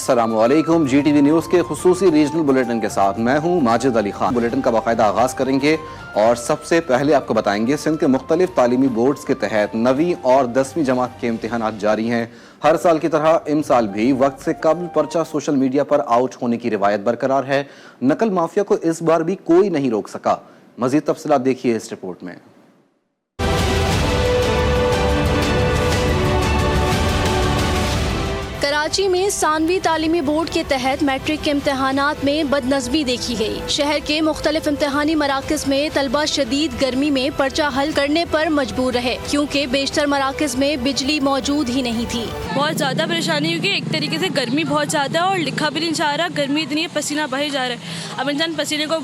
السلام علیکم، جی T V news کے خصوصی ریجنل بلیٹن کے ساتھ میں ہوں ماجد علی خان۔ بلیٹن کا باقاعدہ آغاز کریں گے اور سب سے پہلے آپ کو بتائیں گے سندھ کے مختلف تعلیمی بورڈز کے تحت 9ویں اور 10ویں جماعت کے امتحانات جاری ہیں۔ ہر سال کی طرح ان سال بھی وقت سے قبل پرچہ سوشل میڈیا پر آؤٹ ہونے کی روایت برقرار ہے۔ نقل مافیا کو اس بار بھی کوئی نہیں روک سکا۔ مزید تفصیلات دیکھیے اس رپورٹ میں۔ کراچی میں ثانوی تعلیمی بورڈ کے تحت میٹرک کے امتحانات میں بدنظمی دیکھی گئی۔ شہر کے مختلف امتحانی مراکز میں طلبہ شدید گرمی میں پرچہ حل کرنے پر مجبور رہے کیونکہ بیشتر مراکز میں بجلی موجود ہی نہیں تھی۔ بہت زیادہ پریشانی ہوگی، ایک طریقے سے گرمی بہت زیادہ ہے اور لکھا بھی نہیں جا رہا، گرمی اتنی ہے، پسینہ بہے جا رہا ہے۔ اب انسان پسینے کو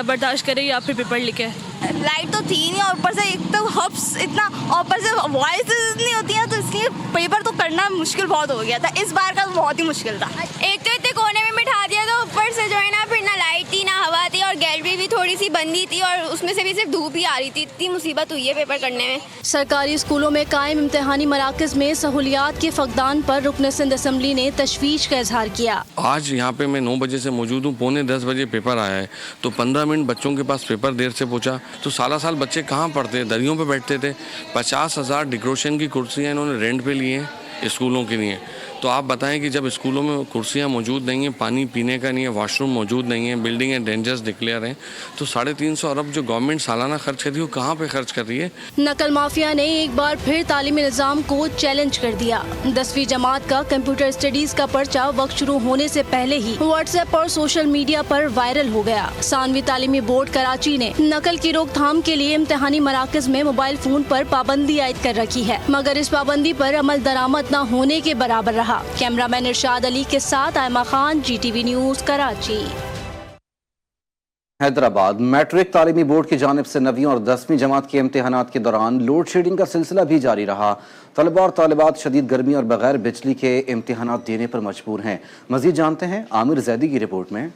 برداشت کرے یا پھر پیپر لکھے۔ لائٹ تو تھی نہیں اور اوپر سے ایک تو ہبس اتنا، اوپر سے وائسز اتنی ہوتی ہیں تو اس لیے پیپر تو کرنا مشکل بہت ہو گیا تھا۔ اس بار کا بہت ہی مشکل تھا۔ ایک تو اتنے کونے میں بٹھا دیا تو اوپر سے جو ہے نا پھر نہ لائٹ تھی نہ ہوا تھی اور گیلری بھی تھوڑی سی بندی تھی اور اس میں سے بھی صرف دھوپ ہی آ رہی تھی۔ اتنی مصیبت ہوئی ہے پیپر کرنے میں۔ سرکاری اسکولوں میں قائم امتحانی مراکز میں سہولیات کے فقدان پر رکن سندھ اسمبلی نے تشویش کا اظہار کیا۔ آج یہاں پہ میں 9 بجے سے موجود ہوں، 9:45 بجے پیپر آیا ہے تو 15 منٹ بچوں کے پاس پیپر دیر سے پہنچا تو سال بچے کہاں پڑھتے، دریوں پہ بیٹھتے تھے۔ 50,000 ڈیکوریشن کی کرسیاں انہوں نے رینٹ پہ لی ہیں اسکولوں کے لیے۔ تو آپ بتائیں کہ جب اسکولوں میں کرسیاں موجود نہیں ہیں، پانی پینے کا نہیں ہے، واش روم موجود نہیں ہے، بلڈنگیں ڈینجرس ڈکلیئر ہیں، تو 350 ارب جو گورنمنٹ سالانہ خرچ کر رہی ہے وہ کہاں پہ خرچ کر رہی ہے؟ نقل مافیا نے ایک بار پھر تعلیمی نظام کو چیلنج کر دیا۔ 10ویں جماعت کا کمپیوٹر اسٹڈیز کا پرچہ وقت شروع ہونے سے پہلے ہی واٹس ایپ اور سوشل میڈیا پر وائرل ہو گیا۔ ثانوی تعلیمی بورڈ کراچی نے نقل کی روک تھام کے لیے امتحانی مراکز میں موبائل فون پر پابندی عائد کر رکھی ہے، مگر اس پابندی پر عمل درآمد نہ ہونے کے برابر رہا۔ کیمرہ مین ارشاد علی کے ساتھ Aima Khan, G T V news Karachi. Hyderabad matric تعلیمی بورڈ کی جانب سے 9ویں اور 10ویں جماعت کے امتحانات کے دوران لوڈ شیڈنگ کا سلسلہ بھی جاری رہا۔ طلبہ اور طالبات شدید گرمی اور بغیر بجلی کے امتحانات دینے پر مجبور ہیں۔ مزید جانتے ہیں عامر زیدی کی رپورٹ میں۔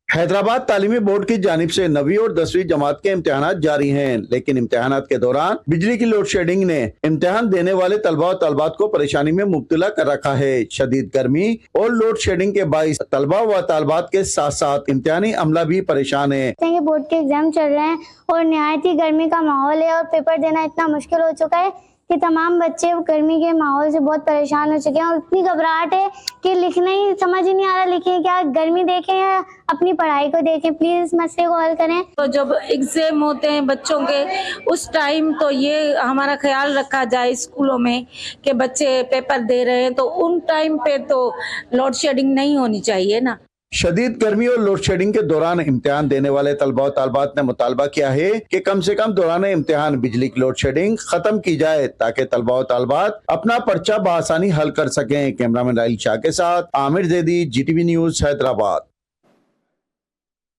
حیدرآباد تعلیمی بورڈ کی جانب سے 9ویں اور 10ویں جماعت کے امتحانات جاری ہیں، لیکن امتحانات کے دوران بجلی کی لوڈ شیڈنگ نے امتحان دینے والے طلبہ اور طالبات کو پریشانی میں مبتلا کر رکھا ہے۔ شدید گرمی اور لوڈ شیڈنگ کے باعث طلبہ و طالبات کے ساتھ ساتھ امتحانی عملہ بھی پریشان ہے۔ بورڈ کے ایگزام چل رہے ہیں اور نہایت ہی گرمی کا ماحول ہے اور پیپر دینا اتنا مشکل ہو چکا ہے کہ تمام بچے گرمی کے ماحول سے بہت پریشان ہو چکے ہیں اور اتنی گھبراہٹ ہے کہ لکھنا ہی سمجھ ہی نہیں آ رہا، لکھیں کیا، گرمی دیکھیں یا اپنی پڑھائی کو دیکھیں۔ پلیز اس مسئلے کو حل کریں۔ تو جب ایگزام ہوتے ہیں بچوں کے اس ٹائم تو یہ ہمارا خیال رکھا جائے اسکولوں میں کہ بچے پیپر دے رہے ہیں تو ان ٹائم پہ تو لوڈ شیڈنگ نہیں ہونی چاہیے نا۔ شدید گرمی اور لوڈ شیڈنگ کے دوران امتحان دینے والے طلبہ و طالبات نے مطالبہ کیا ہے کہ کم سے کم دوران امتحان بجلی کی لوڈ شیڈنگ ختم کی جائے تاکہ طلبہ و طالبات اپنا پرچہ بآسانی حل کر سکیں۔ کیمرامین راہیل شاہ کے ساتھ Amir Zaidi, G T V news Hyderabad.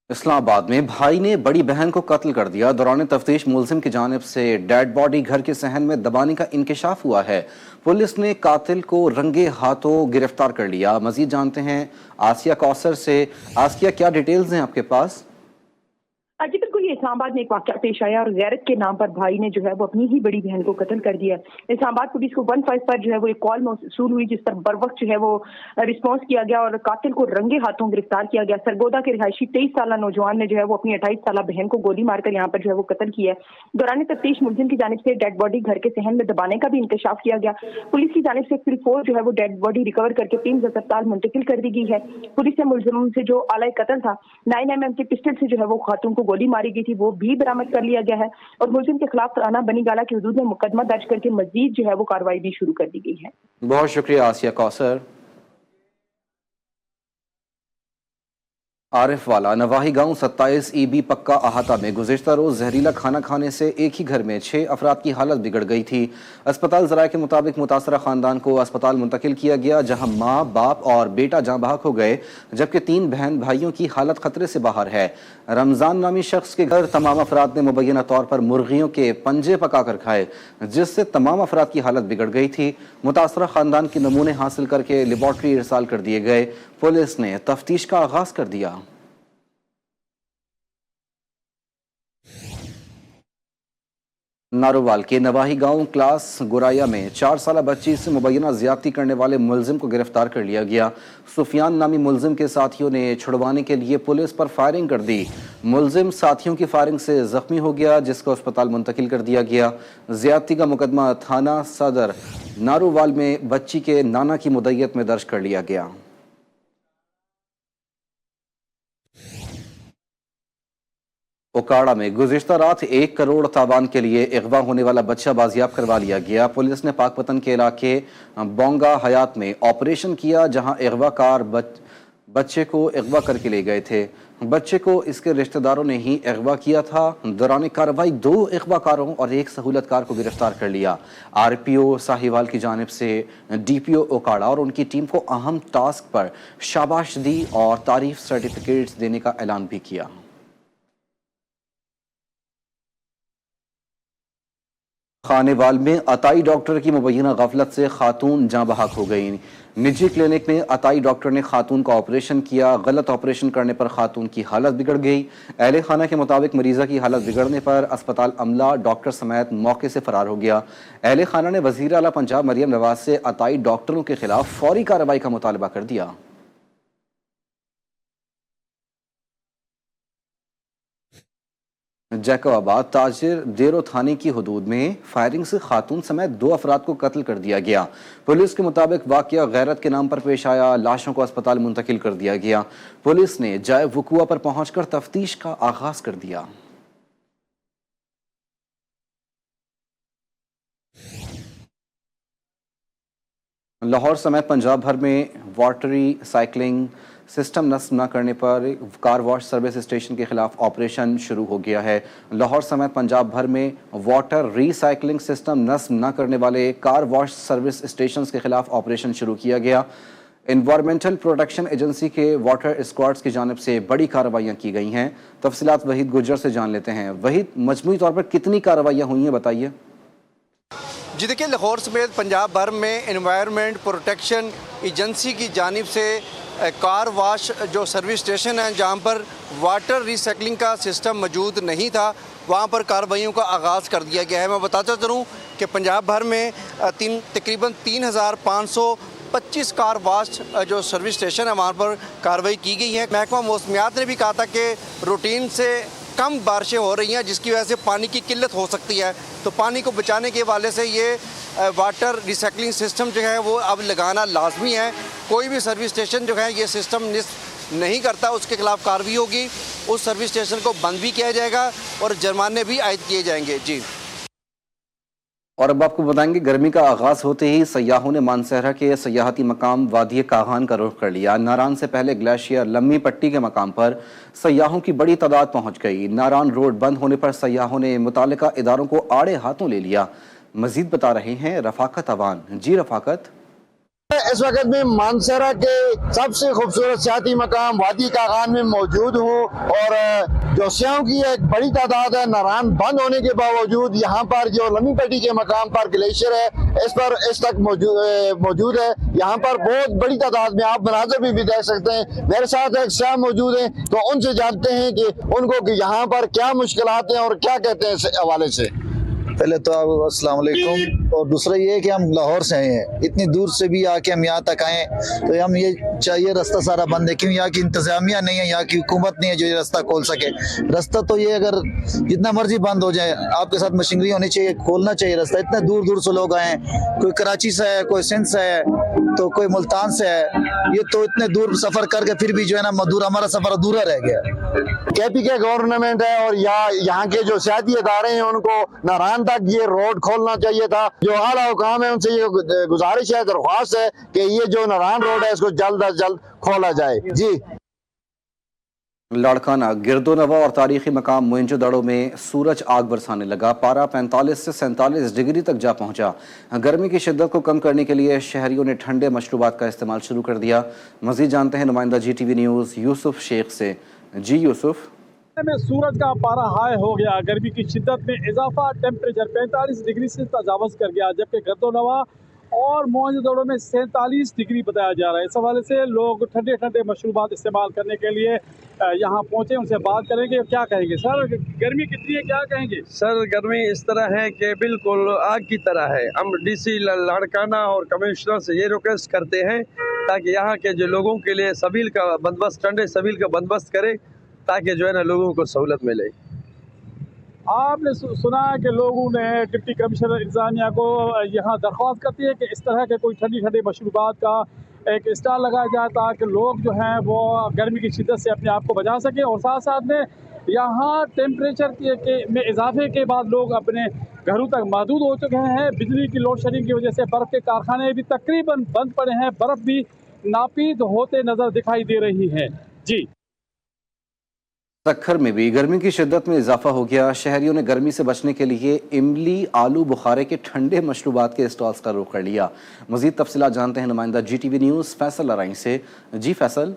Islamabad میں بھائی نے بڑی بہن کو قتل کر دیا۔ دوران تفتیش ملزم کی جانب سے ڈیڈ باڈی گھر کے صحن میں دبانے کا انکشاف ہوا ہے۔ پولیس نے قاتل کو رنگے ہاتھوں گرفتار کر لیا۔ مزید جانتے ہیں آسیہ کوثر سے۔ آسیہ، کیا ڈیٹیلز ہیں آپ کے پاس؟ جی بالکل، یہ اسلام آباد میں ایک واقعہ پیش آیا اور غیرت کے نام پر بھائی نے جو ہے وہ اپنی ہی بڑی بہن کو قتل کر دیا۔ اسلام آباد پولیس کو 15 پر جو ہے وہ ایک کال موصول ہوئی جس پر بر وقت جو ہے وہ رسپانس کیا گیا اور قاتل کو رنگے ہاتھوں گرفتار کیا گیا۔ سرگودا کے رہائشی 23 سالہ نوجوان نے جو ہے وہ اپنی 28 سالہ بہن کو گولی مار کر یہاں پر جو ہے وہ قتل کیا ہے۔ دوران تفتیش ملزم کی جانب سے ڈیڈ باڈی گھر کے صحن میں دبانے کا بھی انکشاف کیا گیا۔ پولیس کی جانب سے فل فور جو ہے وہ ڈیڈ باڈی ریکور کر کے ٹیم اسپتال منتقل کر دی گئی ہے۔ پولیس نے ملزم سے جو آلہ قتل تھا 9mm کے پسٹل سے جو ہے وہ خاتون کو گولی ماری گئی تھی وہ بھی برآمد کر لیا گیا ہے اور ملزم کے خلاف ترانہ بنی گالہ کی حدود میں مقدمہ درج کر کے مزید جو ہے وہ کارروائی بھی شروع کر دی گئی ہے۔ بہت شکریہ آسیہ کوثر۔ عارف والا نواحی گاؤں 27 EB پکا احاطہ میں گزشتہ روز زہریلا کھانا کھانے سے ایک ہی گھر میں 6 افراد کی حالت بگڑ گئی تھی۔ اسپتال ذرائع کے مطابق متاثرہ خاندان کو اسپتال منتقل کیا گیا جہاں ماں، باپ اور بیٹا جاں بحق ہو گئے جبکہ 3 بہن بھائیوں کی حالت خطرے سے باہر ہے۔ رمضان نامی شخص کے گھر تمام افراد نے مبینہ طور پر مرغیوں کے پنجے پکا کر کھائے جس سے تمام افراد کی حالت بگڑ گئی تھی۔ متاثرہ خاندان کے نمونے حاصل کر کے لیبارٹری ارسال کر دیے گئے۔ پولیس نے تفتیش کا آغاز کر دیا۔ नारोवाल के नवाही गांव क्लास गुराया में 4 साल बच्ची से मुबैना ज्यादती करने वाले मुलजिम को गिरफ्तार कर लिया गया। सुफियान नामी मुलजिम के साथियों ने छुड़वाने के लिए पुलिस पर फायरिंग कर दी। मुलजिम साथियों की फायरिंग से जख्मी हो गया, जिसको अस्पताल मुंतकिल कर दिया गया। ज्यादती का मुकदमा थाना सदर नारोवाल में बच्ची के नाना की मुद्दत में दर्ज कर लिया गया। ओकाड़ा में गुज़िश्ता रात 1 करोड़ तावान के लिए अगवा होने वाला बच्चा बाजियाब करवा लिया गया। पुलिस ने पाकपतन के इलाके बोंगा हयात में ऑपरेशन किया, जहां अगवाकार बच्चे को अगवा करके ले गए थे। बच्चे को इसके रिश्तेदारों ने ही अगवा किया था। दौरान कार्रवाई 2 अगवाकारों और 1 सहूलतकार को गिरफ्तार कर लिया। आरपीओ साहिवाल की जानिब से डीपीओ ओकाड़ा और उनकी टीम को अहम टास्क पर शाबाश दी और तारीफ सर्टिफिकेट्स देने का ऐलान भी किया। खानेवाल में अताई डॉक्टर की मुबैना गफलत से खातून जाँ बहक हो गई। निजी क्लिनिक में अताई डॉक्टर ने खातून का ऑपरेशन किया। गलत ऑपरेशन करने पर खातून की हालत बिगड़ गई। अहले खाना के मुताबिक मरीजा की हालत बिगड़ने पर अस्पताल अमला डॉक्टर समेत मौके से फरार हो गया। अहले खाना ने वज़ीर आला पंजाब मरियम नवाज से अताई डॉक्टरों के खिलाफ फौरी कार्रवाई का मुतालबा कर दिया। जैकोबाद ताजिर देरो थाने की हदूद में फायरिंग से खातून समेत 2 अफराद को कत्ल कर दिया गया। पुलिस के मुताबिक वाकया गैरत के नाम पर पेश आया। लाशों को अस्पताल मुंतकिल कर दिया गया। पुलिस ने जाए वकुआ पर पहुंचकर तफ्तीश का आगाज कर दिया। लाहौर समेत पंजाब भर में वाटरी साइकिलिंग सिस्टम नस्ब न करने पर कार वॉश सर्विस स्टेशन के खिलाफ ऑपरेशन शुरू हो गया है। लाहौर समेत पंजाब भर में वाटर रिसाइकलिंग सिस्टम नस्ब न करने वाले कार वॉश सर्विस स्टेशंस के खिलाफ ऑपरेशन शुरू किया गया। एनवायरमेंटल प्रोटेक्शन एजेंसी के वाटर स्क्वाड्स की जानिब से बड़ी कार्रवाइयाँ की गई हैं। तफसीलात वहीद गुज्जर से जान लेते हैं। वहीद, मजमूई तौर पर कितनी कार्रवाइयाँ हुई हैं, बताइए। जी देखिए, लाहौर समेत पंजाब भर में एनवायरमेंट प्रोटेक्शन एजेंसी की जानिब से कार वाश जो सर्विस स्टेशन हैं जहां पर वाटर रिसाइकलिंग का सिस्टम मौजूद नहीं था, वहां पर कार्रवाइयों का आगाज़ कर दिया गया है। मैं बताता चलूं कि पंजाब भर में तकरीबन 3525 कार वाश जो सर्विस स्टेशन है वहां पर कार्रवाई की गई है। महकमा मौसमियात ने भी कहा था कि रूटीन से कम बारिशें हो रही हैं, जिसकी वजह से पानी की किल्लत हो सकती है, तो पानी को बचाने के हवाले से ये वाटर रिसाइकलिंग सिस्टम जो है वो अब लगाना लाजमी है। कोई भी सर्विस स्टेशन जो है ये सिस्टम नहीं करता, उसके खिलाफ कार्रवाई होगी। उस सर्विस स्टेशन को बंद भी किया जाएगा और जुर्माने भी आयद किए जाएंगे। जी, और अब आपको बताएंगे, गर्मी का आगाज होते ही सयाहों ने मानसहरा के सयाहती मकाम वादी कागान का रुख कर लिया। नारान से पहले ग्लेशियर लम्मी पट्टी के मकाम पर सयाहों की बड़ी तादाद पहुंच गई। नारान रोड बंद होने पर सयाहों ने मुतालिका इदारों को आड़े हाथों ले लिया। मजीद बता रहे हैं रफाकत अवान। जी रफाकत। इस वक्त में मानसहरा के सबसे खूबसूरत सियाती मकाम वादी कागान में मौजूद हूँ और जो सियाहों की एक बड़ी तादाद है। नारान बंद होने के बावजूद यहाँ पर जो लम्मी पट्टी के मकाम पर ग्लेशियर है इस तक मौजूद है। यहाँ पर बहुत बड़ी तादाद में आप मनाज़र भी देख सकते हैं। मेरे साथ एक सियाह मौजूद हैं, तो उनसे जानते हैं कि उनको कि यहाँ पर क्या मुश्किलात हैं और क्या कहते हैं इस हवाले से। पहले तो अस्सलाम वालेकुम, और दूसरा ये है कि हम लाहौर से आए हैं, इतनी दूर से भी आके हम यहाँ तक आए तो हम ये चाहिए रास्ता सारा बंद है, क्यों यहाँ की इंतजामिया नहीं है, यहाँ की हुकूमत नहीं है जो ये रास्ता खोल सके। रास्ता तो ये अगर जितना मर्जी बंद हो जाए, आपके साथ मशीनरी होनी चाहिए, खोलना चाहिए रास्ता। इतने दूर दूर से लोग आए हैं, कोई कराची से है, कोई सिंध से है, तो कोई मुल्तान से है। ये तो इतने दूर सफर करके फिर भी जो है ना मधुर हमारा सफर अधूरा रह गया। KPK गवर्नमेंट है और यहाँ के जो सियाती इदारे हैं उनको नारान तक ये रोड खोलना चाहिए था। जो आला हुकाम है उनसे ये गुजारिश है, दरख्वास्त है कि ये जो नारान रोड है इसको जल्द अज जल्द खोला जाए। जी, लाड़काना गिरदोनवा और तारीखी मकाम मोइंजोदड़ो में सूरज आग बरसाने लगा। पारा 45 से 47 डिग्री तक जा पहुंचा। गर्मी की शिद्दत को कम करने के लिए शहरियों ने ठंडे मशरूबात का इस्तेमाल शुरू कर दिया। मजीद जानते हैं नुमाइंदा GTV न्यूज़ यूसुफ शेख से। जी यूसुफ। में सूरज का पारा हाई हो गया, गर्मी की शिद्दत में इजाफा, टेम्परेचर 45 डिग्री से तजावज़ कर गया, जबकि गर्दोनवा और मोहनजोदड़ो में 47 डिग्री बताया जा रहा है। इस हवाले से लोग ठंडे ठंडे मशरूबात इस्तेमाल करने के लिए यहाँ पहुँचे, उनसे बात करेंगे। क्या कहेंगे सर, गर्मी कितनी है, क्या कहेंगे? सर गर्मी इस तरह है कि बिल्कुल आग की तरह है। हम DC लाड़काना और कमिश्नर से ये रिक्वेस्ट करते हैं ताकि यहाँ के जो लोगों के लिए सबील का बंदोबस्त, ठंडे सबील का बंदोबस्त करे ताकि जो है ना लोगों को सहूलत मिले। आपने सुना है कि लोगों ने डिप्टी कमिश्नर इंतजामिया को यहाँ दरख्वास्त करती है कि इस तरह के कोई ठंडी ठंडी मशरूबात का एक स्टॉल लगाया जाए ताकि लोग जो हैं वो गर्मी की शिद्दत से अपने आप को बचा सकें। और साथ साथ में यहाँ टेम्परेचर में इजाफे के बाद लोग अपने घरों तक महदूद हो चुके हैं। बिजली की लोड शेडिंग की वजह से बर्फ़ के कारखाने भी तकरीबन बंद पड़े हैं, बर्फ़ भी नापीद होते नज़र दिखाई दे रही है। जी, सक्खर में भी गर्मी की शिद्दत में इजाफा हो गया। शहरियों ने गर्मी से बचने के लिए इमली, आलू बुखारे के ठंडे मशरूबात के स्टॉल्स का रुख कर लिया। मजीद तफसीलात जानते हैं नुमाइंदा GTV न्यूज़ फैसल लराई से। जी फैसल।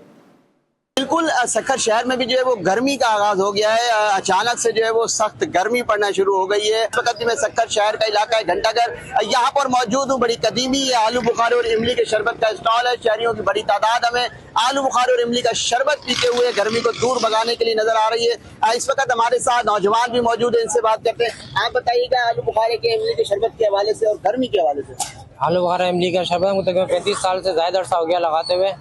बिल्कुल, सक्खर शहर में भी जो है वो गर्मी का आगाज हो गया है। अचानक से जो है वो सख्त गर्मी पड़ना शुरू हो गई है। इस वक्त मैं सक्खर शहर का इलाका है घंटाघर, यहाँ पर मौजूद हूँ। बड़ी कदीमी आलू बुखारे और इमली के शरबत का स्टॉल है। शहरियों की बड़ी तादाद हमें आलू बुखारे और इमली का शरबत पीते हुए गर्मी को दूर भगाने के लिए नजर आ रही है। इस वक्त हमारे साथ नौजवान भी मौजूद है, इनसे बात करते हैं। आप बताइएगा आलू बुखारे के इमली के शरबत के हवाले से और गर्मी के हवाले से। आलू बुखारा इमली का शरबत मुझे 35 साल से ज्यादा अरसा हो गया लगाते हुए।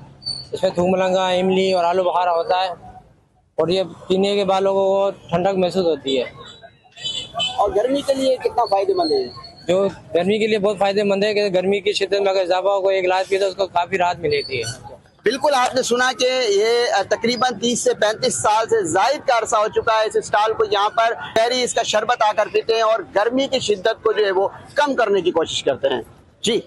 इसमें थूम मलंगा, इमली और आलू बुखारा होता है और ये पीने के बाद लोगों को ठंडक महसूस होती है। और गर्मी के लिए कितना फायदेमंद है? जो गर्मी के लिए बहुत फायदेमंद है कि गर्मी की शिद्दत में अगर इजाफा हो, एक गिलास पिए तो उसको काफी राहत मिलती है। बिल्कुल, आपने सुना कि ये तकरीबन 30 से 35 साल से जायद का अरसा हो चुका है इस स्टॉल को यहाँ पर शहरी इसका शरबत आकर पीते हैं और गर्मी की शिद्दत को जो है वो कम करने की कोशिश करते हैं। जी,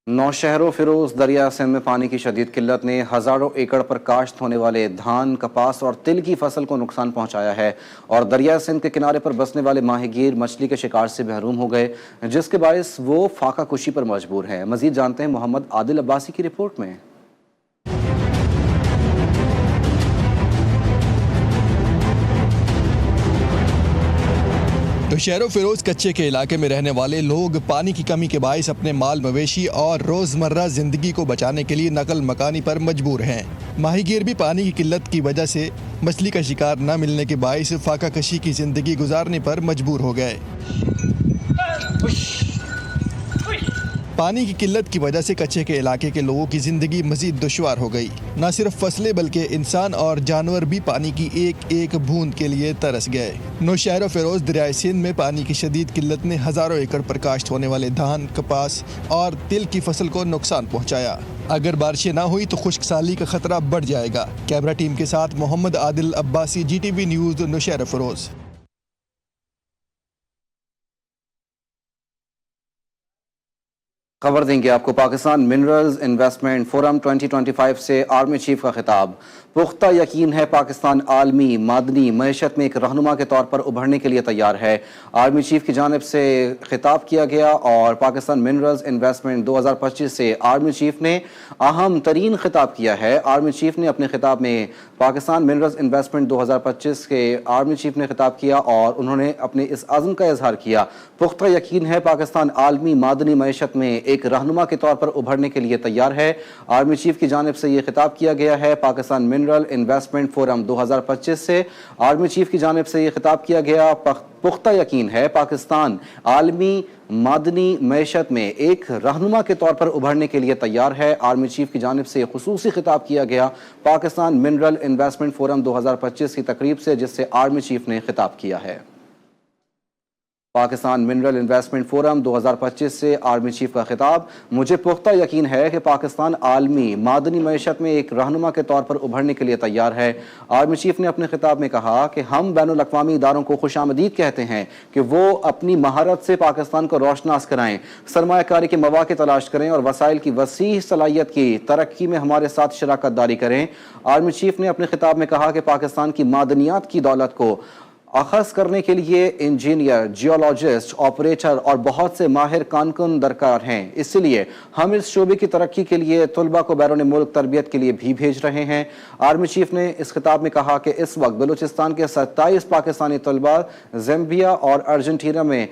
नौशहरों फिरोज दरिया सिंध में पानी की शदीद किल्लत ने हज़ारों एकड़ पर काश्त होने वाले धान, कपास और तिल की फसल को नुकसान पहुंचाया है और दरिया सिंध के किनारे पर बसने वाले माहीगीर मछली के शिकार से महरूम हो गए, जिसके बायस वो फाका कुशी पर मजबूर हैं। मजीद जानते हैं मोहम्मद आदिल अब्बासी की रिपोर्ट में। नौशहरों फिरोज कच्चे के इलाके में रहने वाले लोग पानी की कमी के बायस अपने माल मवेशी और रोज़मर्रा ज़िंदगी को बचाने के लिए नकल मकानी पर मजबूर हैं। माहीगीर भी पानी की किल्लत की वजह से मछली का शिकार न मिलने के बायस फाका कशी की ज़िंदगी गुजारने पर मजबूर हो गए। पानी की किल्लत की वजह से कच्चे के इलाके के लोगों की ज़िंदगी मज़ीद दुश्वार हो गई। न सिर्फ फसलें बल्कि इंसान और जानवर भी पानी की एक एक बूंद के लिए तरस गए। नौशहरों फिरोज दरियाए सिंध में पानी की शदीद किल्लत ने हज़ारों एकड़ पर काश्त होने वाले धान, कपास और तिल की फसल को नुकसान पहुँचाया। अगर बारिशें ना हुई तो खुश्क साली का खतरा बढ़ जाएगा। कैमरा टीम के साथ मोहम्मद आदिल अब्बासी, GTV न्यूज़, नौशहरों फिरोज। खबर देंगे आपको पाकिस्तान मिनरल्स इन्वेस्टमेंट फोरम 2025 से आर्मी चीफ का खिताब। पुख्ता यकीन है पाकिस्तान आलमी मादनी मईशत में एक रहनुमा के तौर पर उभरने के लिए तैयार है। आर्मी चीफ की जानिब से खिताब किया गया और पाकिस्तान मिनरल्स इन्वेस्टमेंट 2025 से आर्मी चीफ ने अहम तरीन खिताब किया है। आर्मी चीफ ने अपने खिताब में पाकिस्तान मिनरल्स इन्वेस्टमेंट 2025 के आर्मी चीफ ने खिताब किया और उन्होंने अपने इस अज़्म का इजहार किया। पुख्ता यकीन है पाकिस्तान आलमी मादनी मईशत में एक रहनुमा के तौर पर उभरने के लिए तैयार है। आर्मी चीफ की जानिब से ये खिताब किया गया है। पाकिस्तान मिनरल इन्वेस्टमेंट फोरम 2025 से आर्मी चीफ की जानिब से ये खिताब किया गया। पुख्ता यकीन है पाकिस्तान आलमी मादनी मईशत में एक रहनुमा के तौर पर उभरने के लिए तैयार है। आर्मी चीफ की जानिब से खुसूसी खिताब किया गया पाकिस्तान मिनरल इन्वेस्टमेंट फोरम 2025 की तकरीब से, जिससे आर्मी चीफ ने खिताब किया है। पाकिस्तान मिनरल इन्वेस्टमेंट फोरम 2025 से आर्मी चीफ का खिताब। मुझे पुख्ता यकीन है कि पाकिस्तान आलमी मादनी मईशत में एक रहनुमा के तौर पर उभरने के लिए तैयार है। आर्मी चीफ ने अपने खिताब में कहा कि हम बैनुल अक़वामी इदारों को खुशामदीद कहते हैं कि वो अपनी महारत से पाकिस्तान को रोशनास कराएं, सरमायाकारी के मौक़े तलाश करें और वसाइल की वसी सलाहियत की तरक्की में हमारे साथ शराकत दारी करें। आर्मी चीफ ने अपने खिताब में कहा कि पाकिस्तान की मादनियात की दौलत को अखज़ करने के लिए इंजीनियर, जियोलॉजिस्ट, ऑपरेटर और बहुत से माहिर कारकुन दरकार हैं। इसलिए हम इस शोबे की तरक्की के लिए तलबा को बैरून मुल्क तरबियत के लिए भी भेज रहे हैं। आर्मी चीफ ने इस खिताब में कहा कि इस वक्त बलूचिस्तान के 27 पाकिस्तानी तलबा ज़ाम्बिया और अर्जेंटीना में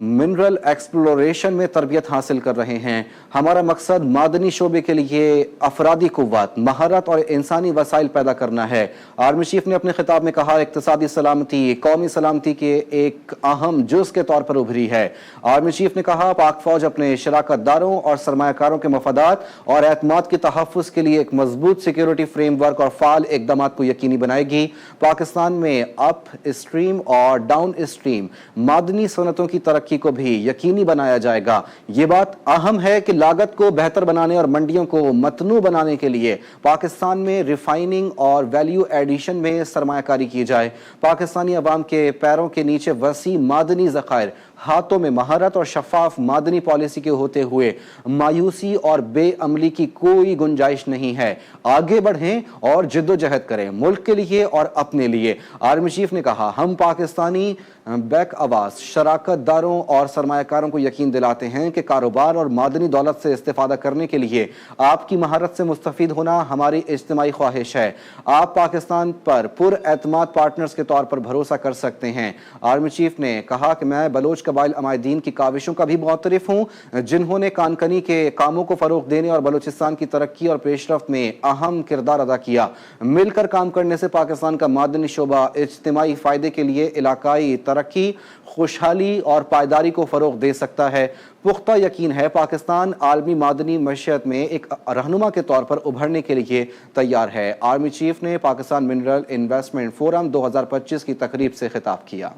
मिनरल एक्सप्लोरेशन में तरबियत हासिल कर रहे हैं। हमारा मकसद मादनी शोबे के लिए अफरादी कुव्वत, महारत और इंसानी वसाइल पैदा करना है। आर्मी चीफ ने अपने खिताब में कहा, इक्तिसादी सलामती कौमी सलामती के एक अहम जुज़ के तौर पर उभरी है। आर्मी चीफ ने कहा, पाक फौज अपने शराकतदारों और सरमायाकारों के मफादात और एतमाद के तहफ़्फ़ुज़ के लिए एक मजबूत सिक्योरिटी फ्रेमवर्क और फ़ाल इक़दामात को यकीनी बनाएगी। पाकिस्तान में अप स्ट्रीम और डाउन स्ट्रीम मादनी सनतों की तरक्की को भी यकीनी बनाया जाएगा। ये बात अहम है कि लागत को बेहतर बनाने और मंडियों को मतनू बनाने के लिए पाकिस्तान में रिफाइनिंग और वैल्यू एडिशन में सरमायाकारी की जाए। पाकिस्तानी अवाम के पैरों के नीचे वसी मादनी ज़खायर, हाथों में महारत और शफाफ मादनी पॉलिसी के होते हुए मायूसी और बेअमली की कोई गुंजाइश नहीं है। आगे बढ़ें और जिद्दोजहद करें, मुल्क के लिए और अपने लिए। आर्मी चीफ ने कहा, हम पाकिस्तानी बैक आवाज शराकतदारों और सरमायाकारों को यकीन दिलाते हैं कि कारोबार और मादनी दौलत से इस्तेफादा करने के लिए आपकी महारत से मुस्तफीद होना हमारी इज्तिमाई ख्वाहिश है। आप पाकिस्तान पर पुरएतमाद पार्टनर्स के तौर पर भरोसा कर सकते हैं। आर्मी चीफ ने कहा कि मैं बलोच कबाइल अमायदीन की काविशों का भी मुअतरिफ हूँ, जिन्होंने कानकनी के कामों को फरोग देने और बलूचिस्तान की तरक्की और पेशरफ्त में अहम किरदार अदा किया। मिलकर काम करने से पाकिस्तान का मादनी शोबा इज्तिमाई फायदे के लिए इलाकाई तरक्की, खुशहाली और पायदारी को फरोग दे सकता है। पुख्ता यकीन है पाकिस्तान आलमी मादनी मईशत में एक रहनुमा के तौर पर उभरने के लिए तैयार है। आर्मी चीफ ने पाकिस्तान मिनरल इन्वेस्टमेंट फोरम 2025 की तकरीब से खिताब किया।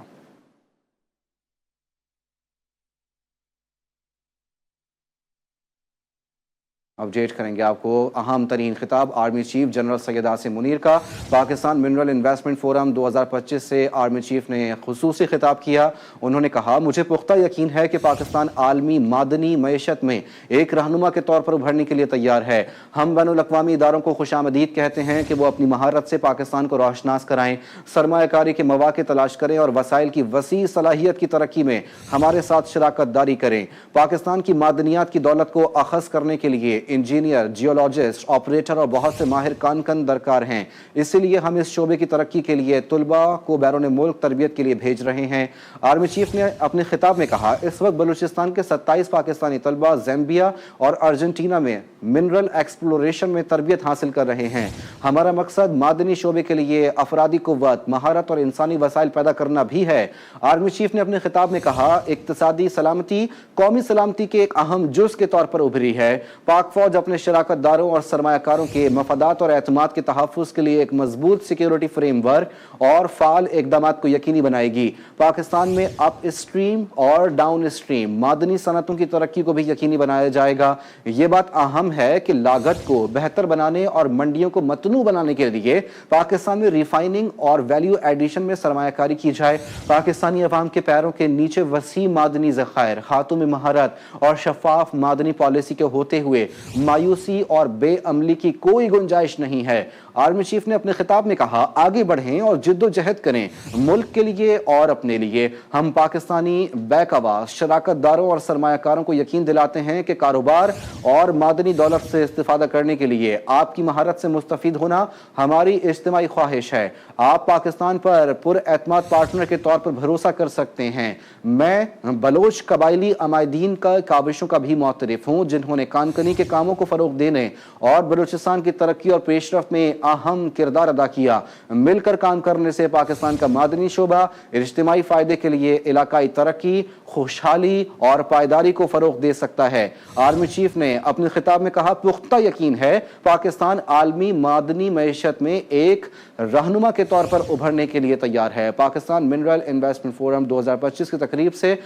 अपडेट करेंगे आपको अहम तरीन खिताब army chief general Syed Asim Munir का। पाकिस्तान मिनरल इन्वेस्टमेंट फोरम 2025 से आर्मी चीफ ने खुसूसी खिताब किया। उन्होंने कहा, मुझे पुख्ता यकीन है कि पाकिस्तान आलमी मादनी मईशत में एक रहनुमा के तौर पर उभरने के लिए तैयार है। हम बैनुल-अक़वामी इदारों को खुशामदीद कहते हैं कि वो अपनी महारत से पाकिस्तान को रोशनास कराएं, सरमायाकारी के मौके तलाश करें और वसाइल की वसी सलाहियत की तरक्की में हमारे साथ शराकतदारी करें। पाकिस्तान की मादनियात की दौलत को अखज़ करने के लिए इंजीनियर, जियोलॉजिस्ट, ऑपरेटर और बहुत से माहिर कानकन दरकार हैं। इसीलिए हम इस शोबे की तरक्की के लिए तुलबा को बैरून मुल्क तरबियत के लिए भेज रहे हैं। आर्मी चीफ ने अपने खिताब में कहा, इस वक्त बलूचिस्तान के 27 पाकिस्तानी तलबा ज़ैम्बिया और अर्जेंटीना में मिनरल एक्सप्लोरेशन में तरबियत हासिल कर रहे हैं। हमारा मकसद मादनी शोबे के लिए अफरादी कुव्वत, महारत और इंसानी वसाइल पैदा करना भी है। आर्मी चीफ ने अपने खिताब में कहा, इक्तिसादी सलामती कौमी सलामती के एक अहम जुज़ के तौर पर उभरी है। पाक फौज अपने शराकतदारों और सरमायाकारों के मफादात और एतमाद के तहफ़्फ़ुज़ के लिए एक मजबूत सिक्योरिटी फ्रेमवर्क और फ़ाल इक़दामात को यकीनी बनाएगी। पाकिस्तान में अप स्ट्रीम और डाउन स्ट्रीम मादनी सनतों की तरक्की को भी यकीनी बनाया जाएगा। ये बात अहम है कि लागत को बेहतर बनाने और मंडियों को मतनू बनाने के लिए पाकिस्तान में रिफाइनिंग और वैल्यू एडिशन में सरमायाकारी की जाए। पाकिस्तानी अवाम के पैरों के नीचे वसी मादनी ज़खायर, हाथों में महारत और शफाफ मादनी पॉलिसी के होते हुए मायूसी और बेअमली की कोई गुंजाइश नहीं है। आर्मी चीफ ने अपने खिताब में कहा, आगे बढ़ें और जिद्दोजहद करें, मुल्क के लिए और अपने लिए। हम पाकिस्तानी बैक आवाज शराकतदारों और सरमायाकारों को यकीन दिलाते हैं कि कारोबार और मादनी दौलत से इस्तेफादा करने के लिए आपकी महारत से मुस्तफीद होना हमारी इज्तिमाई ख्वाहिश है। आप पाकिस्तान पर पुरएतमाद पार्टनर के तौर पर भरोसा कर सकते हैं। मैं बलोच कबाइली अमायदीन का काविशों का भी मुअतरिफ हूँ, जिन्होंने कानकनी के कामों को फरोग देने और बलूचिस्तान की तरक्की और पेशरफ्त में अहम किरदार अदा किया। मिलकर काम करने से पाकिस्तान का मादनी शोबा इज्तिमाई फायदे के लिए इलाकाई तरक्की, खुशहाली और पायदारी को फरोग दे सकता है। आर्मी चीफ ने अपने खिताब में कहा, पुख्ता यकीन है पाकिस्तान आलमी मादनी मईशत में एक रहनुमा के तौर पर उभरने के लिए तैयार है। पाकिस्तान मिनरल इन्वेस्टमेंट फोरम 2025 की तकरीब से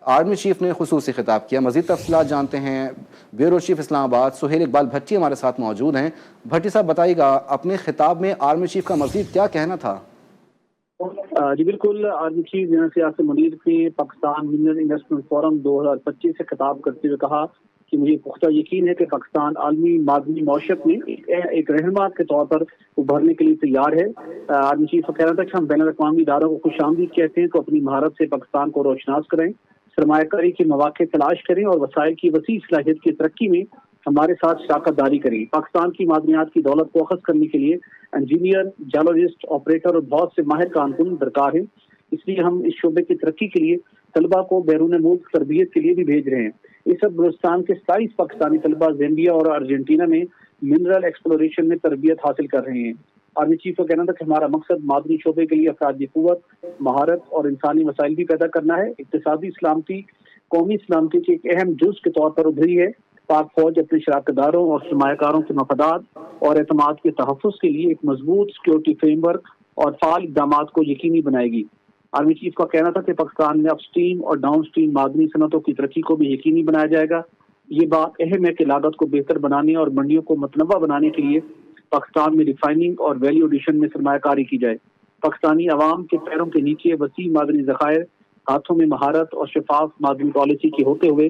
आर्मी चीफ ने खुसूसी खिताब किया। मजीद तफसीलात जानते हैं ब्यूरो चीफ इस्लामाबाद सुहेल इकबाल भट्टी हमारे साथ मौजूद हैं। भट्टी साहब, बताइएगा अपने खिताब में आर्मी चीफ का मजीद क्या कहना था? जी बिल्कुल, army chief general Syed Asim Munir ने पाकिस्तान मिनरल इन्वेस्टमेंट फोरम 2025 से खिताब करते हुए कहा कि मुझे पुख्ता यकीन है कि पाकिस्तान आलमी मादनी मौशत में एक रहनुमा के तौर पर उभरने के लिए तैयार है। आर्मी चीफ का कहना था कि हम बैनुल-अक़वामी इदारों को खुशामदीद कहते हैं, तो अपनी महारत से पाकिस्तान को रोशनास करें, सरमायाकारी के मौके तलाश करें और वसाइल की वसी सलाहियत की तरक्की में हमारे साथ शराकतदारी करें। पाकिस्तान की मादनियात की दौलत को अखज़ करने के लिए इंजीनियर, जियोलॉजिस्ट, ऑपरेटर और बहुत से माहिर कारकुन दरकार हैं। इसलिए हम इस शोबे की तरक्की के लिए طلبہ کو بیرون ملک تربیت کے لیے بھی بھیج رہے ہیں. اس وقت بلوچستان کے 27 پاکستانی طلبہ زامبیا اور ارجنٹینا میں منرل ایکسپلوریشن میں تربیت حاصل کر رہے ہیں. آرمی چیف کا کہنا تھا کہ ہمارا مقصد معدنی شعبے کے لیے افرادی قوت، مہارت اور انسانی وسائل بھی پیدا کرنا ہے. اقتصادی سلامتی قومی سلامتی کے ایک اہم جز کے طور پر ابھری ہے. پاک فوج اپنے شراکت داروں اور سرمایہ کاروں کے مفادات اور اعتماد کے تحفظ کے لیے ایک مضبوط سیکورٹی فریم ورک اور فعال اقدامات کو یقینی بنائے گی. آرمی چیف کا کہنا تھا کہ پاکستان میں اپ سٹریم اور ڈاؤن سٹریم معدنی صنعتوں کی ترقی کو بھی یقینی بنایا جائے گا. یہ بات اہم ہے کہ لاگت کو بہتر بنانے اور منڈیوں کو متنوع بنانے کے لیے پاکستان میں ریفائننگ اور ویلیو ایڈیشن میں سرمایہ کاری کی جائے. پاکستانی عوام کے پیروں کے نیچے وسیع معدنی ذخائر، ہاتھوں میں مہارت اور شفاف معدنی پالیسی کے ہوتے ہوئے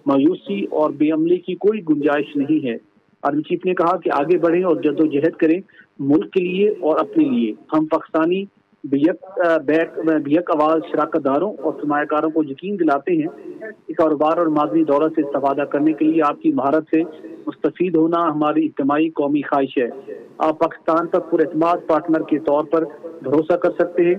مایوسی اور بے عملی کی کوئی گنجائش نہیں ہے. آرمی چیف نے کہا کہ آگے بڑھیں اور جدوجہد کریں ملک کے لیے اور اپنے لیے. ہم پاکستانی بیک آواز شراکت داروں اور سرمایہ کاروں کو یقین دلاتے ہیں کہ کاروبار اور معدنی دولت سے استفادہ کرنے کے لیے آپ کی مہارت سے مستفید ہونا ہماری اجتماعی قومی خواہش ہے. آپ پاکستان پر پر اعتماد پارٹنر کے طور پر بھروسہ کر سکتے ہیں.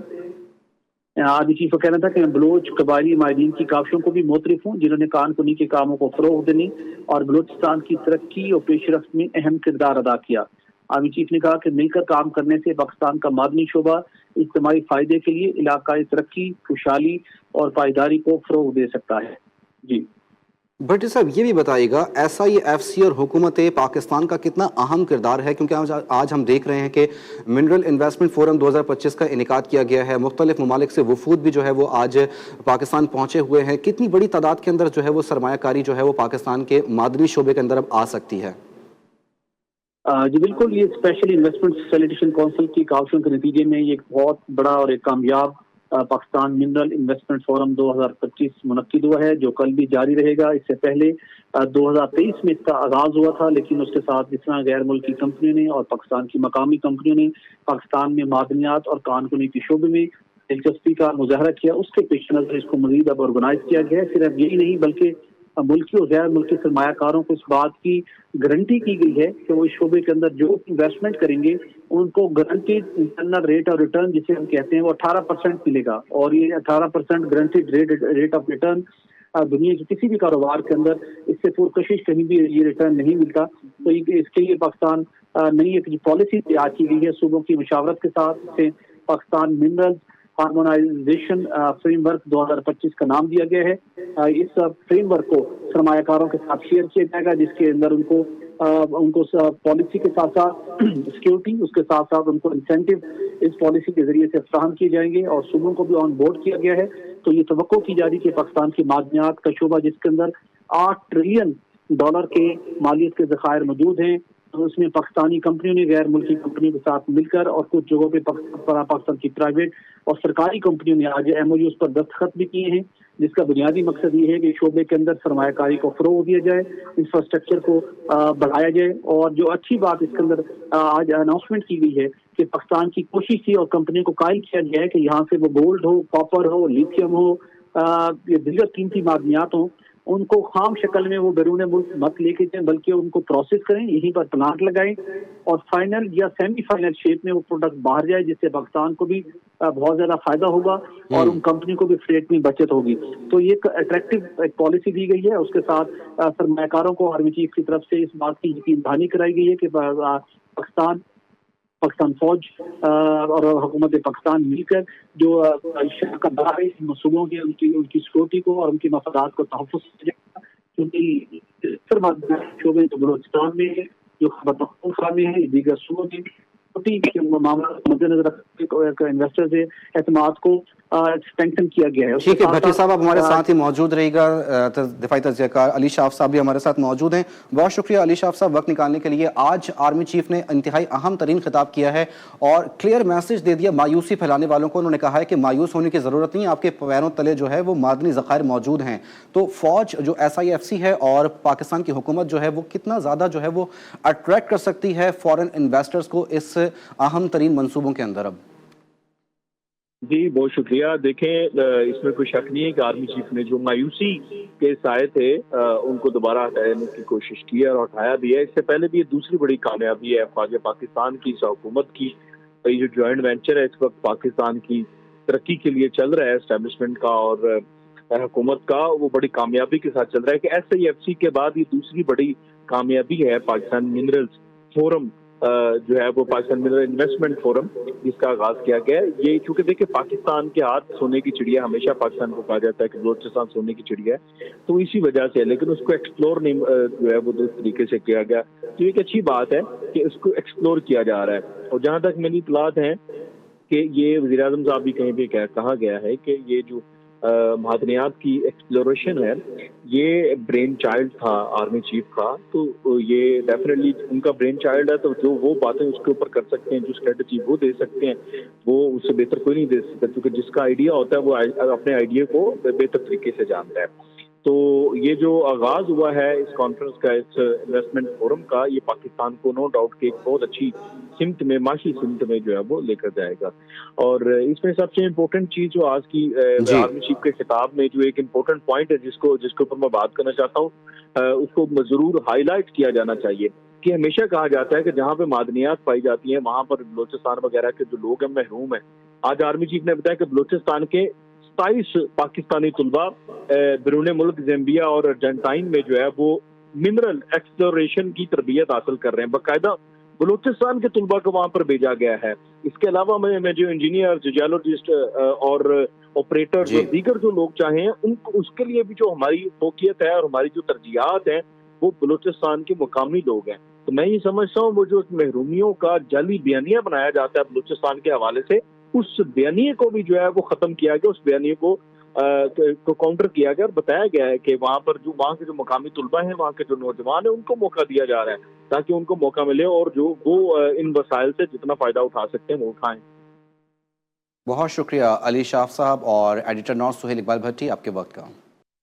آرمی چیف کا کہنا تھا کہ میں بلوچ قبائلی ماہرین کی کاوشوں کو بھی معترف ہوں جنہوں نے کان کنی کے کاموں کو فروغ دینے اور بلوچستان کی ترقی اور پیش رفت میں اہم کردار ادا کیا. آرمی چیف نے کہا کہ مل کر کام کرنے سے پاکستان کا معدنی شعبہ اجتماعی فائدے کے لیے علاقائی ترقی، خوشحالی اور پائیداری کو فروغ دے سکتا ہے. جی بھٹی صاحب، یہ بھی بتائیے گا SIFC اور حکومت پاکستان کا کتنا اہم کردار ہے، کیونکہ آج ہم دیکھ رہے ہیں کہ منرل انویسٹمنٹ فورم 2025 کا انعقاد کیا گیا ہے. مختلف ممالک سے وفود بھی جو ہے وہ آج پاکستان پہنچے ہوئے ہیں. کتنی بڑی تعداد کے اندر جو ہے وہ سرمایہ کاری جو ہے وہ پاکستان کے معدنی شعبے کے اندر اب آ سکتی ہے؟ جی بالکل، یہ اسپیشل انویسٹمنٹ فیسیلیٹیشن کونسل کی کاوشوں کے نتیجے میں یہ ایک بہت بڑا اور ایک کامیاب پاکستان منرل انویسٹمنٹ فورم 2025 منعقد ہوا ہے جو کل بھی جاری رہے گا. اس سے پہلے 2023 میں اس کا آغاز ہوا تھا، لیکن اس کے ساتھ جس طرح غیر ملکی کمپنیوں نے اور پاکستان کی مقامی کمپنیوں نے پاکستان میں معدنیات اور کان کنی کے شعبے میں دلچسپی کا مظاہرہ کیا، اس کے پیش نظر اس کو مزید اب آرگنائز کیا گیا ہے. صرف یہی نہیں بلکہ ملکی اور غیر ملکی سرمایہ کاروں کو اس بات کی گارنٹی کی گئی ہے کہ وہ اس شعبے کے اندر جو انویسٹمنٹ کریں گے ان کو guaranteed internal rate of return جسے ہم کہتے ہیں وہ 18% ملے گا. اور یہ 18% گارنٹیڈ ریٹ آف ریٹرن دنیا کے کسی بھی کاروبار کے اندر اس سے پرکشش کہیں بھی یہ ریٹرن نہیں ملتا. تو اس کے لیے پاکستان نئی ایک پالیسی تیار کی گئی ہے صوبوں کی مشاورت کے ساتھ. اسے Pakistan mineral harmonisation frame work 2025 کا نام دیا گیا ہے. اس فریم ورک کو سرمایہ کاروں کے ساتھ شیئر کیا جائے گا جس کے اندر ان کو پالیسی کے ساتھ ساتھ سیکیورٹی، اس کے ساتھ ساتھ ان کو انسینٹیو اس پالیسی کے ذریعے سے فراہم کیے جائیں گے اور صوبوں کو بھی آن بورڈ کیا گیا ہے. تو یہ توقع کی جا رہی کہ پاکستان کی معدنیات کا شعبہ جس کے اندر $8 ٹریلین کے مالیت کے ذخائر موجود ہیں، اس میں پاکستانی کمپنیوں نے غیر ملکی کمپنیوں کے ساتھ مل کر اور کچھ جگہوں پہ پاکستان کی پرائیویٹ اور سرکاری کمپنیوں نے آج MOUs پر دستخط بھی کیے ہیں، جس کا بنیادی مقصد یہ ہے کہ شعبے کے اندر سرمایہ کاری کو فروغ دیا جائے، انفراسٹرکچر کو بڑھایا جائے. اور جو اچھی بات اس کے اندر آج اناؤنسمنٹ کی گئی ہے کہ پاکستان کی کوشش تھی اور کمپنیوں کو قائل کیا گیا ہے کہ یہاں سے وہ گولڈ ہو، کاپر ہو، لیتھیم ہو، یہ دیگر قیمتی معدنیات ہوں، ان کو خام شکل میں وہ بیرون ملک مت لے کے جائیں بلکہ ان کو پروسیس کریں، یہیں پر پلانٹ لگائیں اور فائنل یا سیمی فائنل شیپ میں وہ پروڈکٹ باہر جائے، جس سے پاکستان کو بھی بہت زیادہ فائدہ ہوگا اور ان کمپنی کو بھی فریٹ میں بچت ہوگی. تو یہ ایک اٹریکٹیو ایک پالیسی دی گئی ہے. اس کے ساتھ سرمایہ کاروں کو آرمی چیف کی طرف سے اس بات کی یقین دہانی کرائی گئی ہے کہ پاکستان فوج اور حکومت پاکستان مل کر جو شراکت دار ہے منصوبوں کے ان کی سیکورٹی کو اور ان کے مفادات کو تحفظ کیا جائے گا. کیونکہ شعبے جو بلوچستان میں ہے، جو خیبر میں ہے، دیگر صوبوں میں معاملات مد نظر رکھتے انویسٹر سے اعتماد کو اسٹرینتھن کیا گیا ہے. ٹھیک ہے بھٹی صاحب، آپ ہمارے ساتھ ہی موجود رہے گا. دفاعی تجزیہ کار علی شاف صاحب بھی ہمارے ساتھ موجود ہیں. بہت شکریہ علی شاف صاحب وقت نکالنے کے لیے. آج آرمی چیف نے انتہائی اہم ترین خطاب کیا ہے اور کلیئر میسج دے دیا مایوسی پھیلانے والوں کو. انہوں نے کہا ہے کہ مایوس ہونے کی ضرورت نہیں، آپ کے پیروں تلے جو ہے وہ معدنی ذخائر موجود ہیں. تو فوج جو SIFC ہے اور پاکستان کی حکومت جو ہے وہ کتنا زیادہ جو ہے وہ اٹریکٹ کر سکتی ہے فورن انویسٹرز کو اس اہم ترین منصوبوں کے اندر. اب جی بہت شکریہ. دیکھیں اس میں کوئی شک نہیں ہے کہ آرمی چیف نے جو مایوسی کے سائے تھے ان کو دوبارہ ہٹانے کی کوشش کی ہے اور ہٹایا بھی ہے. اس سے پہلے بھی یہ دوسری بڑی کامیابی ہے افواج پاکستان کی حکومت کی. یہ جو جوائنٹ وینچر ہے اس وقت پاکستان کی ترقی کے لیے چل رہا ہے اسٹیبلشمنٹ کا اور हुकूमत का वो बड़ी कामयाबी के साथ चल रहा है कि SIFC के बाद ये दूसरी बड़ी कामयाबी है पाकिस्तान मिनरल्स फोरम जो है वो पाकिस्तान मिनरल इन्वेस्टमेंट फोरम जिसका आगाज किया गया है। ये चूंकि देखिए पाकिस्तान के हाथ सोने की चिड़िया, हमेशा पाकिस्तान को कहा जाता है कि बलोचिस्तान सोने की चिड़िया है, तो इसी वजह से, लेकिन उसको एक्सप्लोर नहीं जो है वो इस तरीके से किया गया, तो एक अच्छी बात है कि उसको एक्सप्लोर किया जा रहा है। और जहाँ तक मेरी इत्तलात है कि ये वज़ीर-ए-आज़म साहब भी कहीं पे कहा गया है कि ये जो मादनियात की एक्सप्लोरेशन है ये ब्रेन चाइल्ड था आर्मी चीफ का, तो ये डेफिनेटली उनका ब्रेन चाइल्ड है, तो जो वो बातें उसके ऊपर कर सकते हैं, जो स्ट्रेटजी वो दे सकते हैं, वो उससे बेहतर कोई नहीं दे सकता, क्योंकि जिसका आइडिया होता है वो अपने आइडिया को बेहतर तरीके से जानता है। तो ये जो आगाज हुआ है इस कॉन्फ्रेंस का, इस इन्वेस्टमेंट फोरम का, ये पाकिस्तान को नो डाउट कि एक बहुत अच्छी सिमत में, माशी सिमत में जो है वो लेकर जाएगा। और इसमें सबसे इम्पोर्टेंट चीज जो आज की आर्मी चीफ के खिताब में जो एक इम्पोर्टेंट पॉइंट है जिसके ऊपर मैं बात करना चाहता हूँ, उसको जरूर हाईलाइट किया जाना चाहिए कि हमेशा कहा जाता है कि जहाँ पे मादनियात पाई जाती हैं वहां पर बलोचिस्तान वगैरह के जो लोग हैं महरूम है। आज आर्मी चीफ ने बताया कि बलोचिस्तान के 27 पाकिस्तानी तुलबा बैरून मुल्क ज़ैम्बिया और अर्जेंटाइन में जो है वो मिनरल एक्सप्लोरेशन की तरबियत हासिल कर रहे हैं। बाकायदा बलूचिस्तान के तुलबा को वहां पर भेजा गया है। इसके अलावा मैं जो इंजीनियर, जियोलॉजिस्ट और ऑपरेटर और दीगर जो लोग चाहें उनको, उसके लिए भी जो हमारी फोकियत है और हमारी जो तरजीहात हैं वो बलूचिस्तान के मुकामी लोग हैं। तो मैं ये समझता हूँ वो जो महरूमियों का जाली बयानिया बनाया जाता है बलूचिस्तान के हवाले से, उस बयानिए को भी जो है वो खत्म किया गया, उस बयानिए को काउंटर किया गया और बताया गया है कि वहाँ पर जो वहाँ के जो मुकामी तुलबा हैं, वहाँ के जो नौजवान हैं, उनको मौका दिया जा रहा है ताकि उनको मौका मिले और जो वो इन वसाइल से जितना फायदा उठा सकते हैं वो उठाएं। बहुत शुक्रिया अली शाफ साहब और एडिटर नॉर्थ सुहेल इकबाल भट्टी, आपके वक्त का।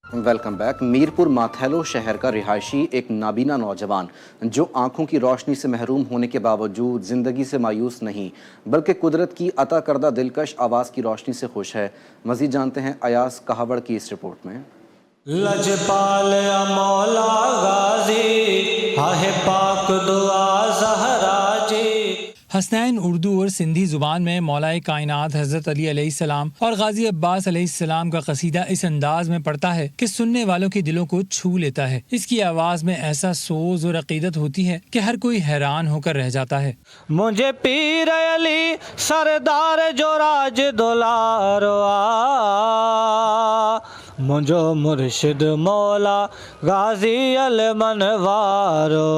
Welcome back. मीरपुर माथैलो शहर का रिहायशी एक नाबीना नौजवान जो आंखों की रोशनी से महरूम होने के बावजूद ज़िंदगी से मायूस नहीं बल्कि कुदरत की अता करदा दिलकश आवाज़ की रोशनी से खुश है। मज़ीद जानते हैं अयास कहावड़ की इस रिपोर्ट में। लजपाल मौला गाजी आहे पाक दुआ ज़हरा जी। हसनैन उर्दू और सिंधी ज़ुबान में मौलाए कायनात हज़रत अली अलैहिस्सलाम और गाजी अब्बास अलैहिस्सलाम का कसीदा इस अंदाज में पढ़ता है कि सुनने वालों के दिलों को छू लेता है। इसकी आवाज़ में ऐसा सोज और अकीदत होती है कि हर कोई हैरान होकर रह जाता है। मुझे पीर अली सरदार जो राज दुलारो मुझो मुर्शिद मौला गाजी अल मनवारो।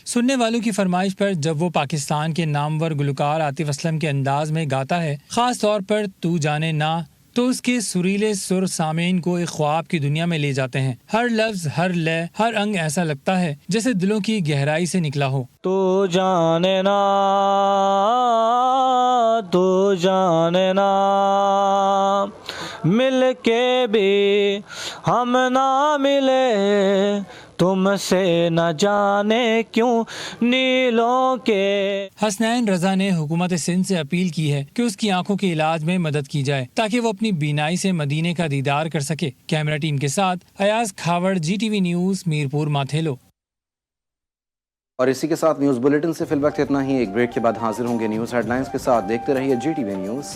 सुनने वालों की फरमाइश पर जब वो पाकिस्तान के नामवर गुलकार आतिफ असलम के अंदाज में गाता है, खास तौर पर तू जाने ना, तो उसके सुरीले सुर सामीन को एक ख्वाब की दुनिया में ले जाते हैं। हर लफ्ज, हर लय, हर अंग ऐसा लगता है जैसे दिलों की गहराई से निकला हो। तू जाने ना, तू जाने ना, मिल के भी हम ना मिले, तुमसे न जाने क्यों नीलों के। हसनैन रजा ने हुकूमत सिंध से अपील की है कि उसकी आंखों के इलाज में मदद की जाए ताकि वो अपनी बीनाई से मदीने का दीदार कर सके। कैमरा टीम के साथ अयाज खावड़, GTV न्यूज़, मीरपुर माथेलो। और इसी के साथ न्यूज़ बुलेटिन से फिल वक्त इतना ही। एक ब्रेक के बाद हाजिर होंगे न्यूज़ हेडलाइंस के साथ। देखते रहिए GTV न्यूज़।